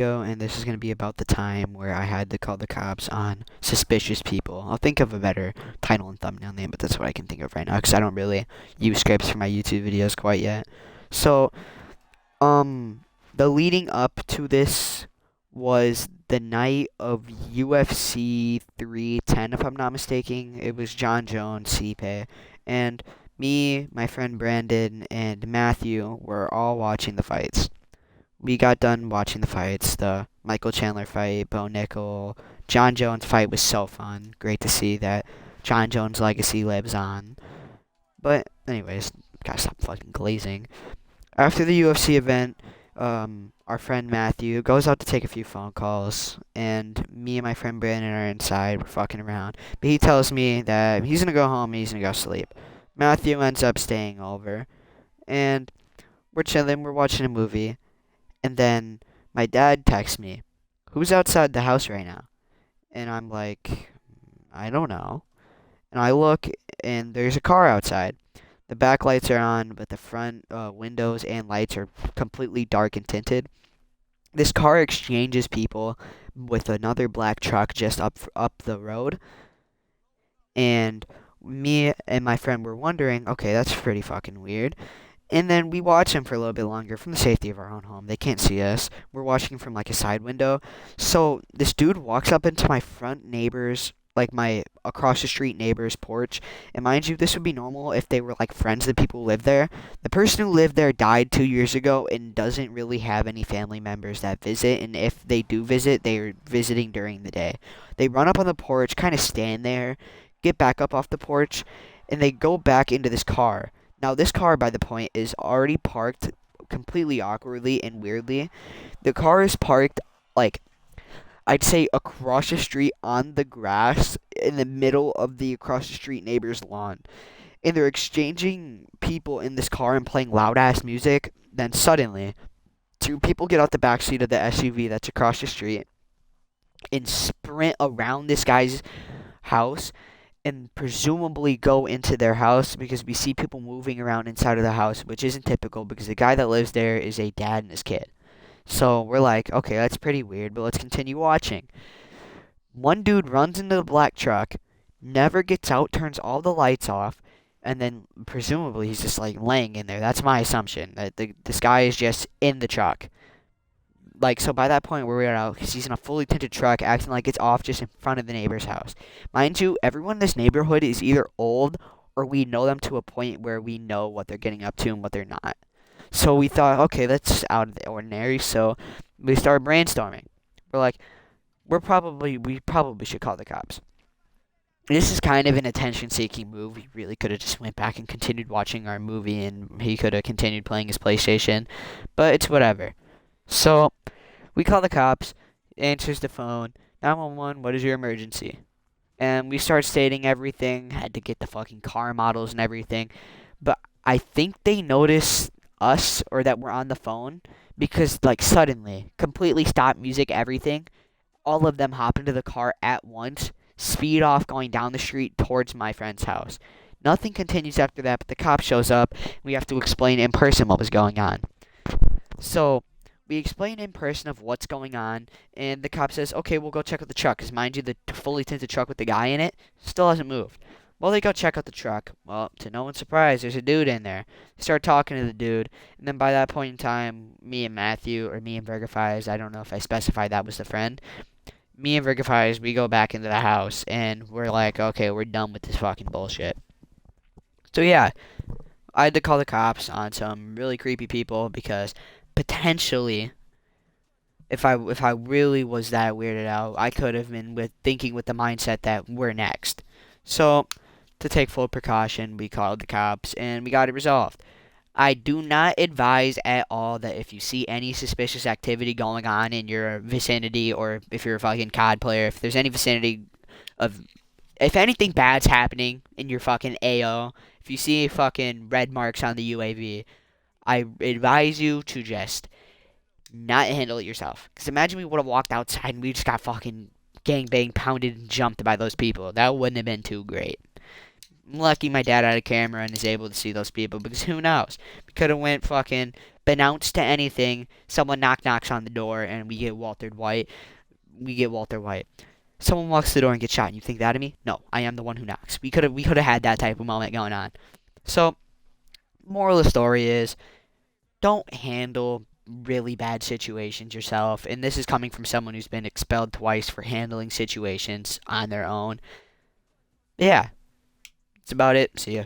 And this is going to be about the time where I had to call the cops on suspicious people. I'll think of a better title and thumbnail name, but that's what I can think of right now because I don't really use scripts for my YouTube videos quite yet. So, the leading up to this was the night of UFC 310, if I'm not mistaken. It was John Jones, Stipe, and me, my friend Brandon, and Matthew were all watching the fights. We got done watching the fights. The Michael Chandler fight, Bo Nickel, John Jones fight was so fun. Great to see that John Jones' legacy lives on. But anyways, gotta stop fucking glazing. After the UFC event, our friend Matthew goes out to take a few phone calls, and me and my friend Brandon are inside. We're fucking around. But he tells me that he's gonna go home and he's gonna go sleep. Matthew ends up staying over, and we're chilling. We're watching a movie. And then my dad texts me, "Who's outside the house right now?" And I'm like, "I don't know." And I look, and there's a car outside. The back lights are on, but the front windows and lights are completely dark and tinted. This car exchanges people with another black truck just up the road. And me and my friend were wondering, okay, that's pretty fucking weird. And then we watch him for a little bit longer from the safety of our own home. They can't see us. We're watching from like a side window. So this dude walks up into my front neighbor's, like my across the street neighbor's porch. And mind you, this would be normal if they were like friends of the people who live there. The person who lived there died 2 years ago and doesn't really have any family members that visit. And if they do visit, they're visiting during the day. They run up on the porch, kind of stand there, get back up off the porch, and they go back into this car. Now, this car, by the point, is already parked completely awkwardly and weirdly. The car is parked, like, I'd say across the street on the grass in the middle of the across the street neighbor's lawn. And they're exchanging people in this car and playing loud-ass music. Then suddenly, two people get out the back seat of the SUV that's across the street and sprint around this guy's house and presumably go into their house because we see people moving around inside of the house, which isn't typical because the guy that lives there is a dad and his kid. So we're like, okay, that's pretty weird, but let's continue watching. One dude runs into the black truck, never gets out, turns all the lights off, and then presumably he's just like laying in there. That's my assumption, that this guy is just in the truck. Like, so by that point, we're out because he's in a fully tinted truck acting like it's off just in front of the neighbor's house. Mind you, everyone in this neighborhood is either old or we know them to a point where we know what they're getting up to and what they're not. So we thought, okay, that's out of the ordinary. So we started brainstorming. We're like, we probably should call the cops. This is kind of an attention-seeking move. We really could have just went back and continued watching our movie, and he could have continued playing his PlayStation. But it's whatever. So we call the cops, answers the phone, 911, what is your emergency? And we start stating everything, had to get the fucking car models and everything. But I think they noticed us or that we're on the phone because, like, suddenly, completely stop music, everything. All of them hop into the car at once, speed off going down the street towards my friend's house. Nothing continues after that, but the cop shows up. We have to explain in person what was going on. So we explain in person of what's going on, and the cop says, okay, we'll go check out the truck. Because mind you, the fully tinted truck with the guy in it still hasn't moved. Well, they go check out the truck. Well, to no one's surprise, there's a dude in there. They start talking to the dude, and then by that point in time, me and Matthew, or me and Vergifies, I don't know if I specified that was the friend, me and Vergifies, we go back into the house, and we're like, okay, we're done with this fucking bullshit. So yeah, I had to call the cops on some really creepy people because potentially, if I really was that weirded out, I could have been thinking with the mindset that we're next. So, to take full precaution, we called the cops and we got it resolved. I do not advise at all that if you see any suspicious activity going on in your vicinity, or if you're a fucking COD player, if there's any vicinity of, if anything bad's happening in your fucking AO, if you see fucking red marks on the UAV, I advise you to just not handle it yourself. Because imagine we would have walked outside and we just got fucking gangbanged, pounded, and jumped by those people. That wouldn't have been too great. I'm lucky my dad had a camera and is able to see those people, because who knows? We could have went fucking Announce to anything. Someone knocks on the door, and we get Walter White. We get Walter White. Someone walks to the door and gets shot, and you think that of me? No, I am the one who knocks. We could have had that type of moment going on. So, moral of the story is, don't handle really bad situations yourself. And this is coming from someone who's been expelled twice for handling situations on their own. Yeah, that's about it. See ya.